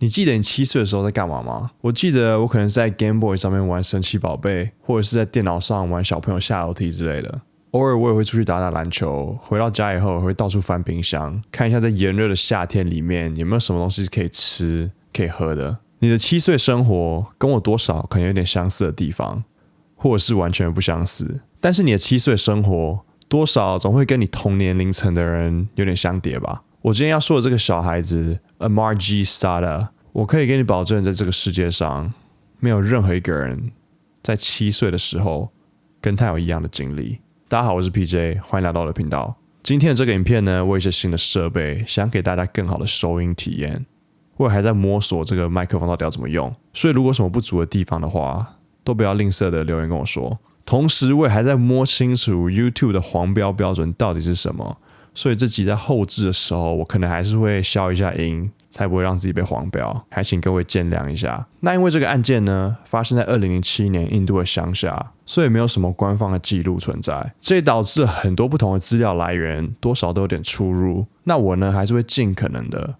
你记得你7岁的时候在干嘛吗？我记得我可能是在 Game Boy 上面玩神奇宝贝，或者是在电脑上玩小朋友下楼梯之类的。偶尔我也会出去打打篮球，回到家以后我会到处翻冰箱，看一下在炎热的夏天里面有没有什么东西是可以吃、可以喝的。你的7岁生活跟我多少可能有点相似的地方，或者是完全不相似。但是你的7岁生活多少总会跟你同年龄层的人有点相叠吧。我今天要说的这个小孩子 Amar G. Sada， 我可以给你保证，在这个世界上没有任何一个人在7岁的时候跟他有一样的经历。大家好，我是 PJ， 欢迎来到我的频道。今天的这个影片呢，我有一些新的设备，想给大家更好的收音体验。我也还在摸索这个麦克风到底要怎么用，所以如果有什么不足的地方的话，都不要吝啬的留言跟我说。同时，我也还在摸清楚 YouTube 的黄标标准到底是什么，所以这集在后制的时候，我可能还是会消一下音，才不会让自己被黄标，还请各位见谅一下。那因为这个案件呢，发生在2007年印度的乡下，所以没有什么官方的记录存在，这也导致了很多不同的资料来源多少都有点出入。那我呢，还是会尽可能的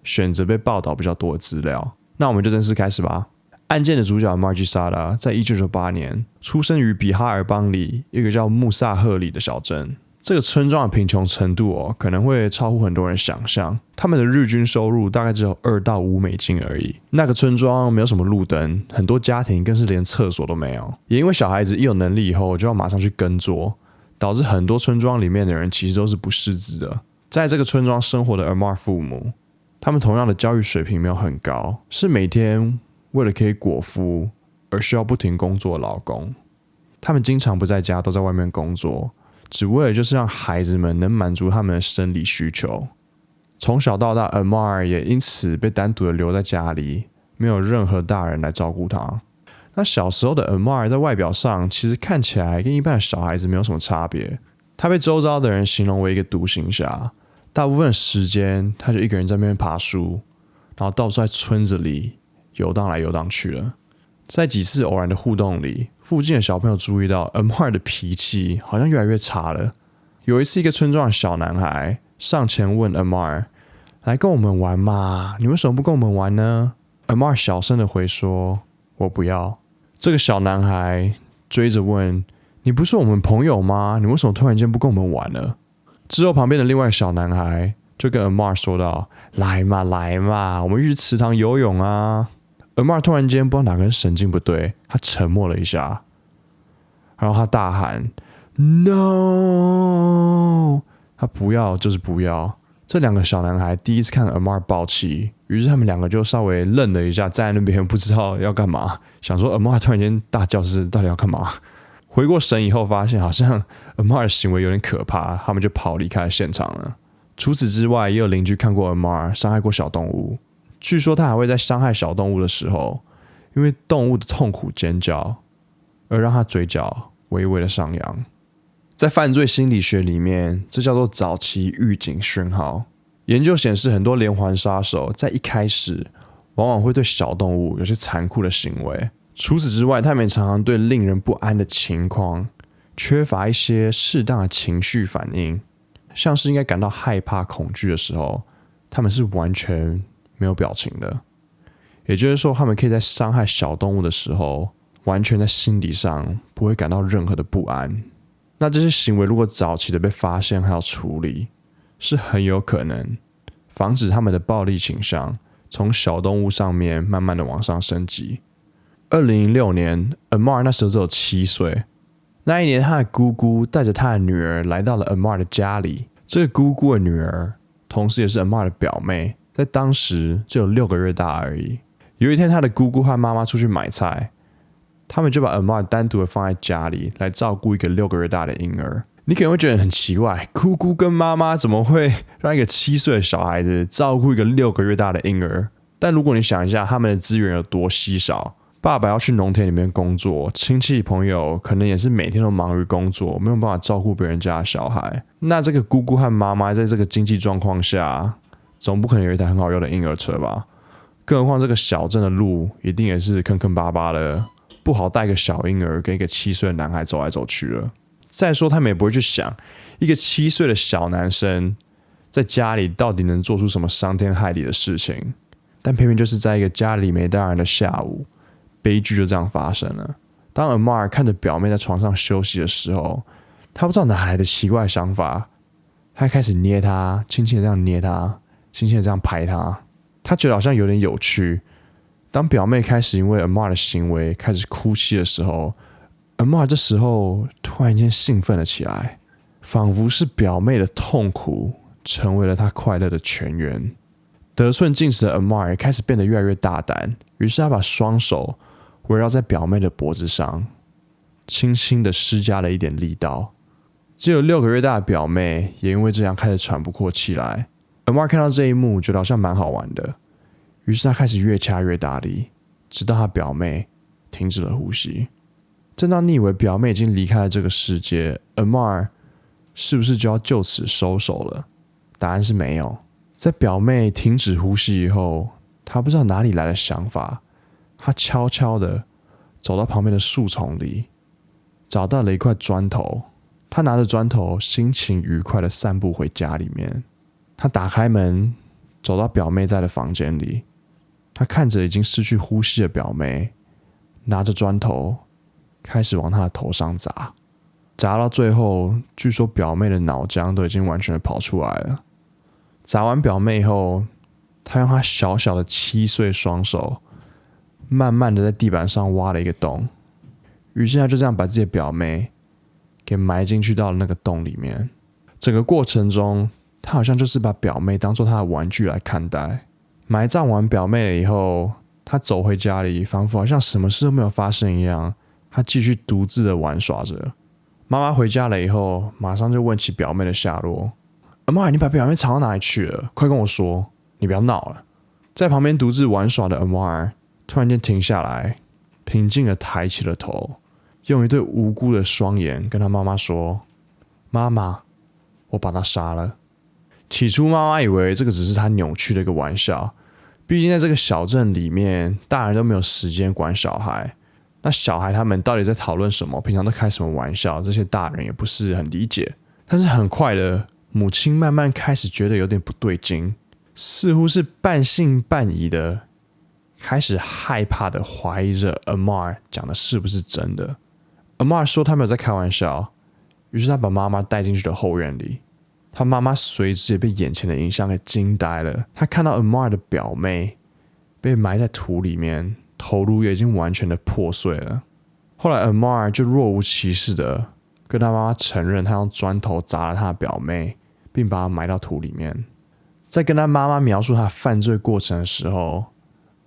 选择被报道比较多的资料。那我们就正式开始吧。案件的主角 Amar G. Sada 在1998年出生于比哈尔邦里一个叫穆萨赫里的小镇。这个村庄的贫穷程度可能会超乎很多人想象。他们的日均收入大概只有2到5美金而已。那个村庄没有什么路灯，很多家庭更是连厕所都没有。也因为小孩子一有能力以后就要马上去耕作，导致很多村庄里面的人其实都是不识字的。在这个村庄生活的 Amar 父母，他们同样的教育水平没有很高，是每天为了可以果腹而需要不停工作的劳工。他们经常不在家，都在外面工作，只为了就是让孩子们能满足他们的生理需求。从小到大 Amar 也因此被单独的留在家里，没有任何大人来照顾他。那小时候的 Amar 在外表上其实看起来跟一般的小孩子没有什么差别。他被周遭的人形容为一个独行侠，大部分的时间他就一个人在那边爬树，然后到处在村子里游荡来游荡去了。在几次偶然的互动里，附近的小朋友注意到 Amar 的脾气好像越来越差了。有一次，一个村庄的小男孩上前问 Amar： 来跟我们玩嘛，你为什么不跟我们玩呢？ Amar 小声的回说：我不要。这个小男孩追着问：你不是我们朋友吗？你为什么突然间不跟我们玩了？之后旁边的另外一个小男孩就跟 Amar 说道：来嘛来嘛，我们去池塘游泳啊。Amar 突然间不知道哪根神经不对，他沉默了一下，然后他大喊 No， 他不要就是不要。这两个小男孩第一次看 Amar 爆气，于是他们两个就稍微愣了一下，站在那边不知道要干嘛，想说 Amar 突然间大叫是到底要干嘛。回过神以后发现好像 Amar 的行为有点可怕，他们就跑离开了现场了。除此之外，也有邻居看过 Amar 伤害过小动物，据说他还会在伤害小动物的时候，因为动物的痛苦尖叫而让他嘴角微微的上扬。在犯罪心理学里面，这叫做早期预警讯号。研究显示，很多连环杀手在一开始往往会对小动物有些残酷的行为。除此之外，他们也常常对令人不安的情况缺乏一些适当的情绪反应，像是应该感到害怕恐惧的时候，他们是完全没有表情的。也就是说，他们可以在伤害小动物的时候，完全在心理上不会感到任何的不安。那这些行为如果早期的被发现还有处理，是很有可能防止他们的暴力倾向从小动物上面慢慢的往上升级。2006年 Amar 那时候只有7岁。那一年，他的姑姑带着他的女儿来到了 Amar 的家里。这个姑姑的女儿同时也是 Amar 的表妹，在当时只有6个月大而已。有一天，他的姑姑和妈妈出去买菜，他们就把 Amar 单独的放在家里来照顾一个6个月大的婴儿。你可能会觉得很奇怪，姑姑跟妈妈怎么会让一个7岁的小孩子照顾一个6个月大的婴儿？但如果你想一下，他们的资源有多稀少，爸爸要去农田里面工作，亲戚朋友可能也是每天都忙于工作，没有办法照顾别人家的小孩。那这个姑姑和妈妈在这个经济状况下，总不可能有一台很好用的婴儿车吧？更何况这个小镇的路一定也是坑坑巴巴的，不好带一个小婴儿跟一个7岁的男孩走来走去了。再说他们也不会去想，一个7岁的小男生在家里到底能做出什么伤天害理的事情。但偏偏就是在一个家里没大人的下午，悲剧就这样发生了。当 Amar 看着表妹在床上休息的时候，他不知道哪来的奇怪的想法，他开始捏她，轻轻的这样捏她，轻轻的这样拍她，他觉得好像有点有趣。当表妹开始因为 Amar 的行为开始哭泣的时候， Amar 这时候突然间兴奋了起来，仿佛是表妹的痛苦成为了他快乐的泉源。得寸进尺的 Amar 也开始变得越来越大胆，于是他把双手围绕在表妹的脖子上，轻轻的施加了一点力道。只有6个月大的表妹也因为这样开始喘不过气来。Amar 看到这一幕，觉得好像蛮好玩的，于是他开始越掐越大力，直到他表妹停止了呼吸。正当你以为表妹已经离开了这个世界， Amar 是不是就要就此收手了？答案是没有。在表妹停止呼吸以后，他不知道哪里来的想法，他悄悄的走到旁边的树丛里，找到了一块砖头。他拿着砖头，心情愉快的散步回家里面。他打开门，走到表妹在的房间里。他看着已经失去呼吸的表妹，拿着砖头开始往她的头上砸。砸到最后，据说表妹的脑浆都已经完全的跑出来了。砸完表妹后，他用他小小的7岁双手，慢慢的在地板上挖了一个洞。于是他就这样把自己的表妹给埋进去到了那个洞里面。整个过程中，他好像就是把表妹当作他的玩具来看待。埋葬完表妹了以后，他走回家里，仿佛好像什么事都没有发生一样，他继续独自的玩耍着。妈妈回家了以后，马上就问起表妹的下落。Amar， 你把表妹藏到哪里去了？快跟我说，你不要闹了。在旁边独自玩耍的 Amar 突然间停下来，平静的抬起了头，用一对无辜的双眼跟他妈妈说：妈妈，我把他杀了。起初妈妈以为这个只是他扭曲的一个玩笑，毕竟在这个小镇里面，大人都没有时间管小孩，那小孩他们到底在讨论什么，平常都开什么玩笑，这些大人也不是很理解。但是很快的，母亲慢慢开始觉得有点不对劲，似乎是半信半疑的开始害怕的怀疑着 Amar 讲的是不是真的。Amar 说他没有在开玩笑，于是他把妈妈带进去了后院里。他妈妈随之也被眼前的影像给惊呆了。他看到 Amar 的表妹被埋在土里面，头颅也已经完全的破碎了。后来 Amar 就若无其事的跟他妈妈承认，他用砖头砸了他的表妹，并把她埋到土里面。在跟他妈妈描述他犯罪过程的时候，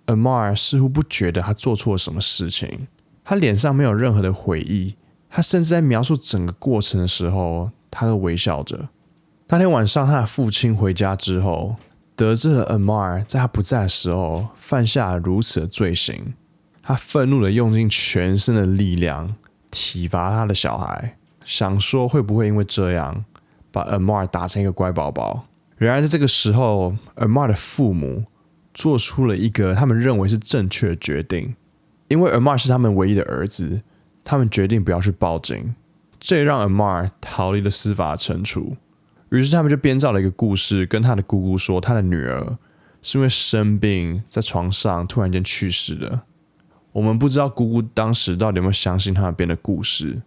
Amar 似乎不觉得他做错了什么事情，他脸上没有任何的悔意，他甚至在描述整个过程的时候，他都微笑着。那天晚上，他的父亲回家之后，得知了 Amar 在他不在的时候犯下了如此的罪行，他愤怒的用尽全身的力量体罚他的小孩，想说会不会因为这样把 Amar 打成一个乖宝宝。然而在这个时候， Amar 的父母做出了一个他们认为是正确的决定。因为 Amar 是他们唯一的儿子，他们决定不要去报警，这也让 Amar 逃离了司法的惩处。于是他们就编造了一个故事，跟他的姑姑说他的女儿是因为生病在床上突然间去世了。我们不知道姑姑当时到底有没有相信他们编的故事，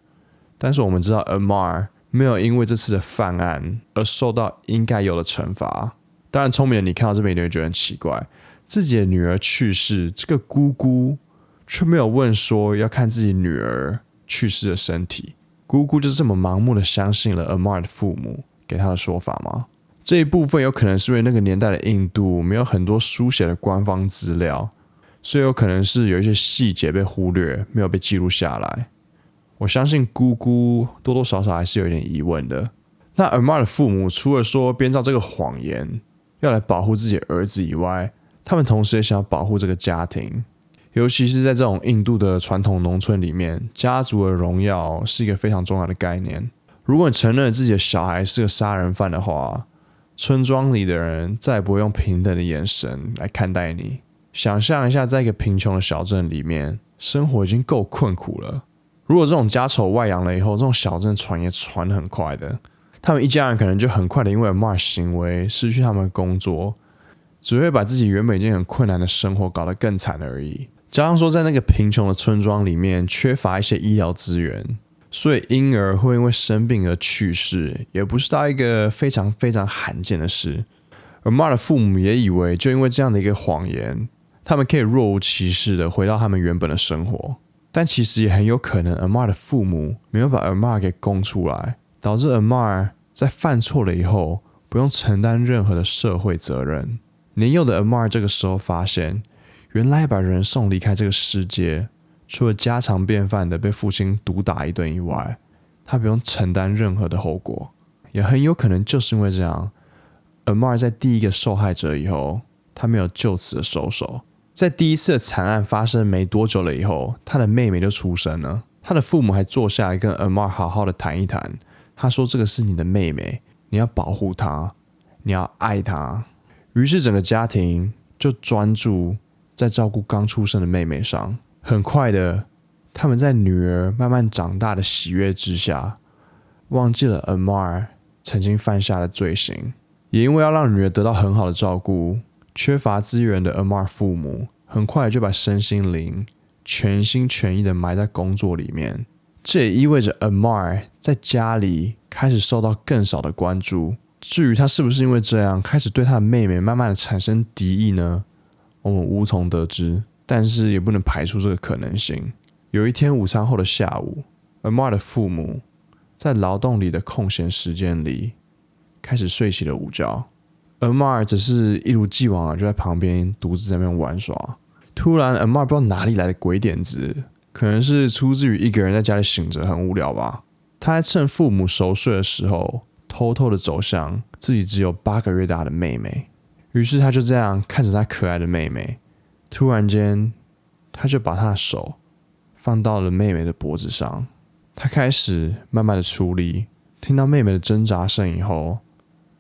但是我们知道 Amar 没有因为这次的犯案而受到应该有的惩罚。当然聪明的你看到这边一定会觉得很奇怪，自己的女儿去世，这个姑姑却没有问说要看自己女儿去世的身体。姑姑就这么盲目的相信了 Amar 的父母给他的说法吗？这一部分有可能是因为那个年代的印度没有很多书写的官方资料，所以有可能是有一些细节被忽略，没有被记录下来。我相信姑姑多多少少还是有点疑问的。那 Amar 的父母除了说编造这个谎言要来保护自己的儿子以外，他们同时也想要保护这个家庭。尤其是在这种印度的传统农村里面，家族的荣耀是一个非常重要的概念。如果你承认自己的小孩是个杀人犯的话，村庄里的人再也不会用平等的眼神来看待你。想象一下，在一个贫穷的小镇里面，生活已经够困苦了。如果这种家丑外扬了以后，这种小镇传也传得很快的。他们一家人可能就很快的因为 Amar 行为失去他们的工作，只会把自己原本已经很困难的生活搞得更惨而已。加上说在那个贫穷的村庄里面缺乏一些医疗资源，所以婴儿会因为生病而去世，也不是到一个非常非常罕见的事。Amar 的父母也以为就因为这样的一个谎言，他们可以若无其事的回到他们原本的生活。但其实也很有可能 Amar 的父母没有把 Amar 给供出来，导致 Amar 在犯错了以后不用承担任何的社会责任。年幼的 Amar 这个时候发现，原来把人送离开这个世界，除了家常便饭的被父亲毒打一顿以外，他不用承担任何的后果。也很有可能就是因为这样， Amar 在第一个受害者以后，他没有就此的收手。在第一次的惨案发生没多久了以后，他的妹妹就出生了。他的父母还坐下来跟 Amar 好好的谈一谈。他说这个是你的妹妹，你要保护她，你要爱她。于是整个家庭就专注在照顾刚出生的妹妹上。很快的，他们在女儿慢慢长大的喜悦之下，忘记了 Amar 曾经犯下的罪行。也因为要让女儿得到很好的照顾，缺乏资源的 Amar 父母很快就把身心灵全心全意的埋在工作里面。这也意味着 Amar 在家里开始受到更少的关注。至于他是不是因为这样开始对他的妹妹慢慢的产生敌意呢？我们无从得知，但是也不能排除这个可能性。有一天午餐后的下午， Amar 的父母在劳动里的空闲时间里开始睡起了午觉。Amar 只是一如既往的就在旁边独自在那边玩耍。突然 Amar 不知道哪里来的鬼点子，可能是出自于一个人在家里醒着很无聊吧。他在趁父母熟睡的时候，偷偷的走向自己只有8个月大的妹妹。于是他就这样看着他可爱的妹妹，突然间他就把他的手放到了妹妹的脖子上。他开始慢慢的出力，听到妹妹的挣扎声以后，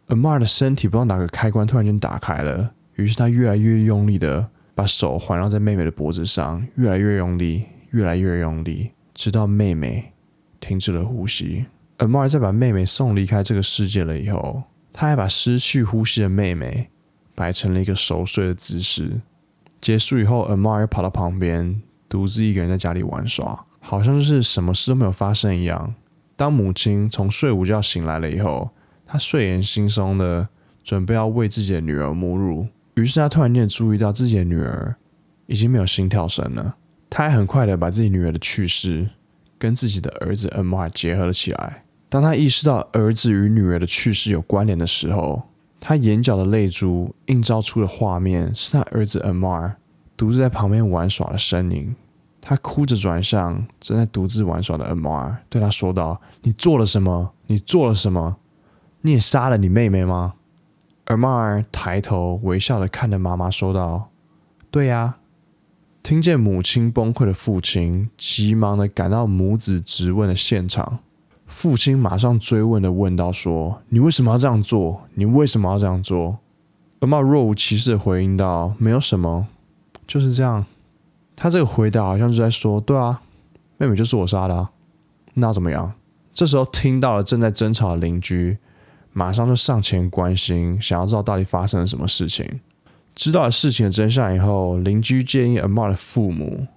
Amar 的身体不知道哪个开关突然间打开了。于是他越来越用力的把手环绕在妹妹的脖子上，越来越用力，越来越用力，直到妹妹停止了呼吸。 Amar 在把妹妹送离开这个世界了以后，他还把失去呼吸的妹妹摆成了一个熟睡的姿势。结束以后， Amar 又跑到旁边独自一个人在家里玩耍，好像就是什么事都没有发生一样。当母亲从睡午觉醒来了以后，她睡眼惺忪的准备要为自己的女儿母乳。于是她突然间注意到自己的女儿已经没有心跳声了。她还很快的把自己女儿的去世跟自己的儿子 Amar 结合了起来。当她意识到儿子与女儿的去世有关联的时候，她眼角的泪珠映照出的画面是她儿子 Amar 独自在旁边玩耍的身影。她哭着转向正在独自玩耍的 Amar， 对他说道：你做了什么？你做了什么？你也杀了你妹妹吗？ Amar 抬头微笑的看着妈妈说道：对呀。听见母亲崩溃的父亲急忙的赶到母子质问的现场。父亲马上追问的问道说：你为什么要这样做？你为什么要这样做？ Amar 若无其事的回应道：没有什么，就是这样。他这个回答好像是在说：对啊，妹妹就是我杀的啊，那怎么样？这时候听到了正在争吵的邻居马上就上前关心，想要知道到底发生了什么事情。知道了事情的真相以后，邻居建议 Amar 的父母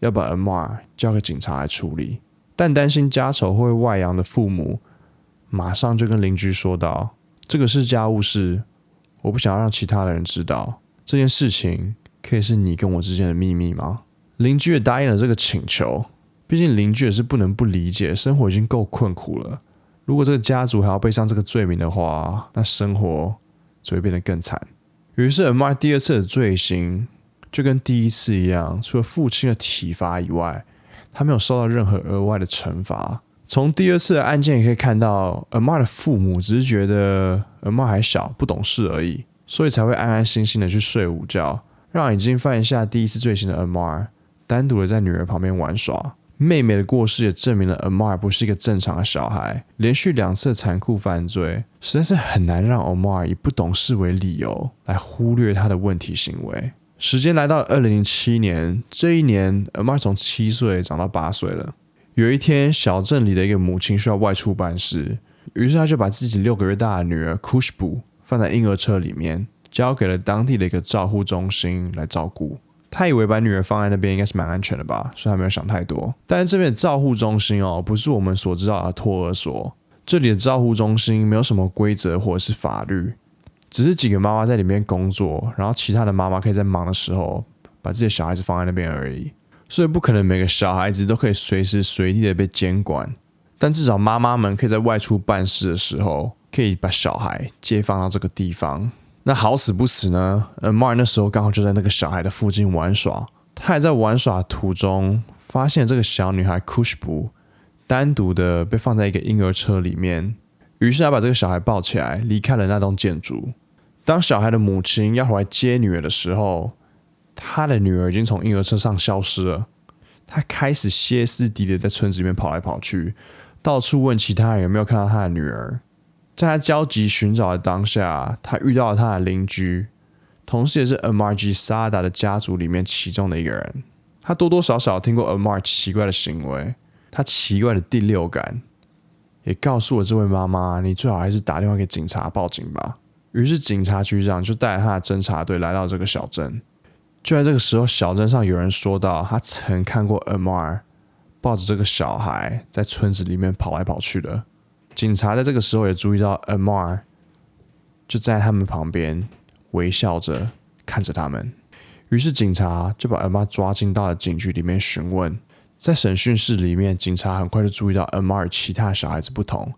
要把 Amar 交给警察来处理。但担心家丑会外扬的父母马上就跟邻居说道：这个是家务事，我不想要让其他的人知道，这件事情可以是你跟我之间的秘密吗？邻居也答应了这个请求，毕竟邻居也是不能不理解，生活已经够困苦了，如果这个家族还要背上这个罪名的话，那生活只会变得更惨。于是 Amar 第二次的罪行就跟第一次一样，除了父亲的体罚以外，他没有受到任何额外的惩罚。从第二次的案件也可以看到， Amar 的父母只是觉得 Amar 还小不懂事而已，所以才会安安心心的去睡午觉，让已经犯下第一次罪行的 Amar 单独的在女儿旁边玩耍。妹妹的过世也证明了 Amar 不是一个正常的小孩，连续2次的残酷犯罪实在是很难让 Amar 以不懂事为理由来忽略他的问题行为。时间来到了2007年，这一年 Amar 从7岁长到8岁了。有一天，小镇里的一个母亲需要外出办事，于是他就把自己6个月大的女儿 Khushbu 放在婴儿车里面，交给了当地的一个照护中心来照顾。他以为把女儿放在那边应该是蛮安全的吧，所以他没有想太多。但是这边的照护中心不是我们所知道的托儿所，这里的照护中心没有什么规则或者是法律，只是几个妈妈在里面工作，然后其他的妈妈可以在忙的时候把自己的小孩子放在那边而已。所以不可能每个小孩子都可以随时随地的被监管，但至少妈妈们可以在外出办事的时候，可以把小孩接放到这个地方。那好死不死呢，Amar 那时候刚好就在那个小孩的附近玩耍，他还在玩耍途中发现这个小女孩 Khushbu 单独的被放在一个婴儿车里面，于是他把这个小孩抱起来离开了那栋建筑。当小孩的母亲要回来接女儿的时候，他的女儿已经从婴儿车上消失了。他开始歇斯底里在村子里面跑来跑去，到处问其他人有没有看到他的女儿。在他焦急寻找的当下，他遇到了他的邻居，同时也是 Amarji Sada 的家族里面其中的一个人。他多多少少听过 Amar 奇怪的行为，他奇怪的第六感，也告诉了这位妈妈，你最好还是打电话给警察报警吧。于是警察局长就带着他的侦察队来到这个小镇。就在这个时候，小镇上有人说到，他曾看过 Amar 抱着这个小孩在村子里面跑来跑去的。警察在这个时候也注意到 Amar 就站在他们旁边，微笑着看着他们。于是警察就把 Amar 抓进到了警局里面询问。在审讯室里面，警察很快就注意到 Amar 与其他小孩子不同，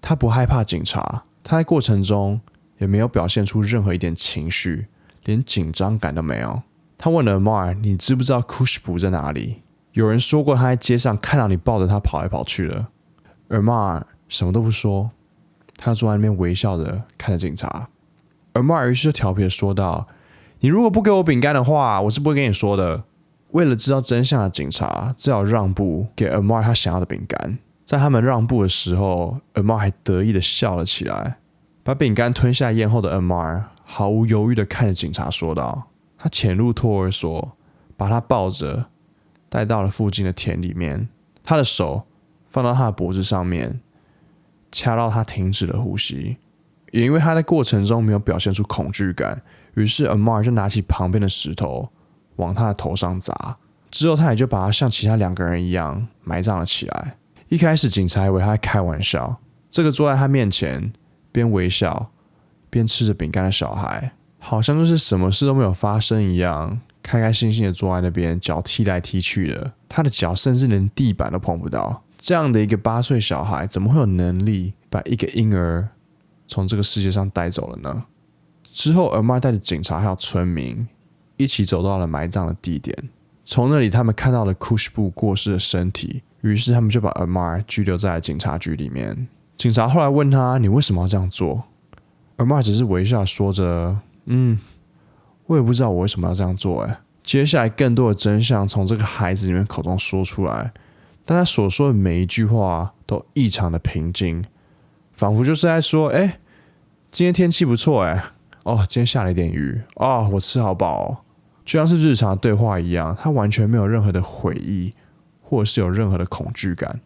他不害怕警察，他在过程中也没有表现出任何一点情绪，连紧张感都没有。他问了 Amar 你知不知道 Khushbu 在哪里？有人说过他在街上看到你抱着他跑来跑去了。Amar 什么都不说，他坐在那边微笑着看着警察。Amar 于是就调皮的说道，你如果不给我饼干的话，我是不会跟你说的。为了知道真相的警察只好让步，给 Amar 他想要的饼干。在他们让步的时候， Amar 还得意的笑了起来。把饼干吞下咽后的 Amar 毫无犹豫的看着警察说道，他潜入托儿所，把他抱着带到了附近的田里面，他的手放到他的脖子上面，掐到他停止了呼吸。也因为他在过程中没有表现出恐惧感，于是 Amar 就拿起旁边的石头往他的头上砸，之后他也就把他像其他两个人一样埋葬了起来。一开始警察以为他在开玩笑，这个坐在他面前边微笑边吃着饼干的小孩好像就是什么事都没有发生一样，开开心心的坐在那边，脚踢来踢去的，他的脚甚至连地板都碰不到。这样的一个8岁小孩怎么会有能力把一个婴儿从这个世界上带走了呢？之后 Amar 带着警察还有村民一起走到了埋葬的地点，从那里他们看到了 Khushbu 过世的身体，于是他们就把 Amar 拘留在警察局里面。警察后来问他，你为什么要这样做？ Amar 只是微笑说着，我也不知道我为什么要这样做。接下来更多的真相从这个孩子里面口中说出来，但他所说的每一句话都异常的平静，仿佛就是在说，今天天气不错今天下了一点雨我吃好饱就像是日常的对话一样，他完全没有任何的悔意或者是有任何的恐惧感。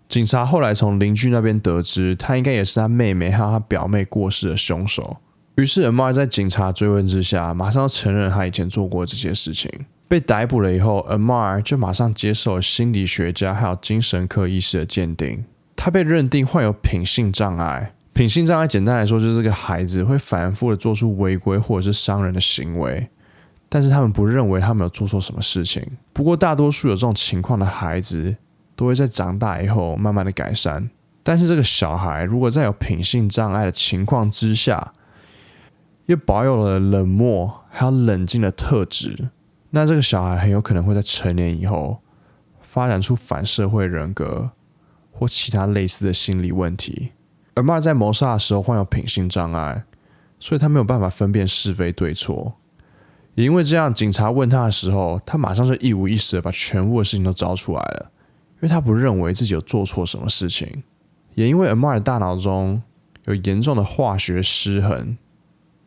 警察后来从邻居那边得知，他应该也是他妹妹还有他表妹过世的凶手。于是 Amar 在警察追问之下，马上承认他以前做过这些事情。被逮捕了以后， Amar 就马上接受了心理学家还有精神科医师的鉴定。他被认定患有品性障碍。品性障碍简单来说就是这个孩子会反复的做出违规或者是伤人的行为，但是他们不认为他们有做错什么事情。不过大多数有这种情况的孩子都会在长大以后慢慢的改善，但是这个小孩如果在有品性障碍的情况之下，又保有了冷漠还有冷静的特质，那这个小孩很有可能会在成年以后发展出反社会人格或其他类似的心理问题。Amar 在谋杀的时候患有品性障碍，所以他没有办法分辨是非对错。也因为这样，警察问他的时候，他马上就一五一十的把全部的事情都招出来了，因为他不认为自己有做错什么事情。也因为 Amar 的大脑中有严重的化学失衡，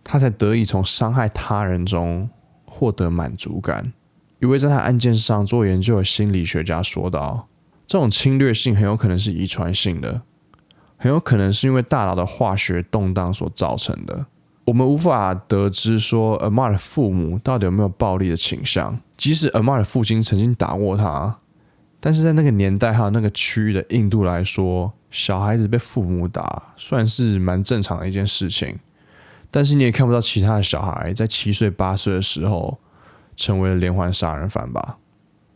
他才得以从伤害他人中获得满足感。一位在他案件上做研究的心理学家说道，这种侵略性很有可能是遗传性的，很有可能是因为大脑的化学动荡所造成的。我们无法得知说 Amar 的父母到底有没有暴力的倾向，即使 Amar 的父亲曾经打过他，但是在那个年代还有那个区域的印度来说，小孩子被父母打算是蛮正常的一件事情。但是你也看不到其他的小孩在7岁8岁的时候成为了连环杀人犯吧。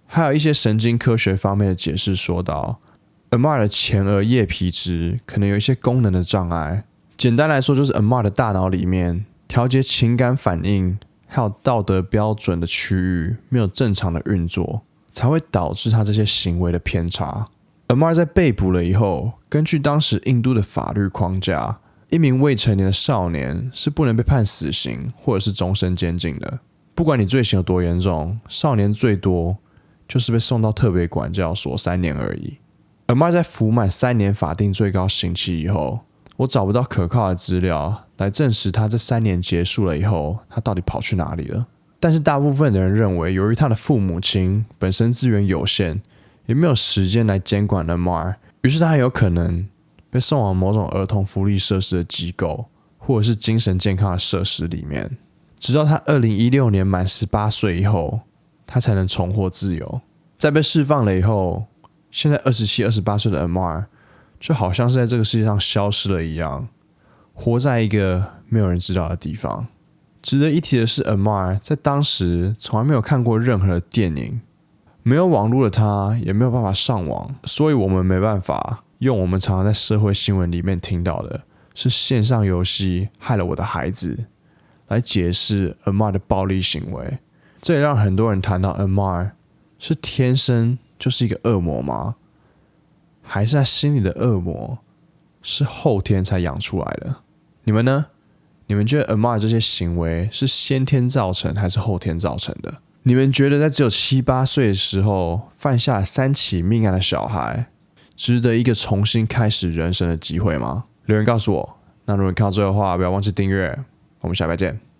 还有一些神经科学方面的解释说到 Amar 的前额叶皮质可能有一些功能的障碍，简单来说就是 Amar 的大脑里面调节情感反应还有道德标准的区域没有正常的运作，才会导致他这些行为的偏差。Amar 在被捕了以后，根据当时印度的法律框架，一名未成年的少年是不能被判死刑或者是终身监禁的。不管你罪行有多严重，少年最多就是被送到特别管教所3年而已。Amar 在服满3年法定最高刑期以后，我找不到可靠的资料来证实他这3年结束了以后，他到底跑去哪里了。但是大部分的人认为，由于他的父母亲本身资源有限，也没有时间来监管 Amar， 于是他很有可能被送往某种儿童福利设施的机构，或者是精神健康的设施里面，直到他2016年满18岁以后，他才能重获自由。在被释放了以后，现在27、28岁的 Amar 就好像是在这个世界上消失了一样，活在一个没有人知道的地方。值得一提的是 Amar 在当时从来没有看过任何的电影，没有网络的他也没有办法上网，所以我们没办法用我们常常在社会新闻里面听到的是线上游戏害了我的孩子来解释 Amar 的暴力行为。这也让很多人谈到 Amar 是天生就是一个恶魔吗？还是他心里的恶魔是后天才养出来的？你们呢？你们觉得 Amar 这些行为是先天造成还是后天造成的？你们觉得在只有7、8岁的时候犯下了3起命案的小孩，值得一个重新开始人生的机会吗？留言告诉我。那如果你看到最后的话，不要忘记订阅。我们下礼拜见。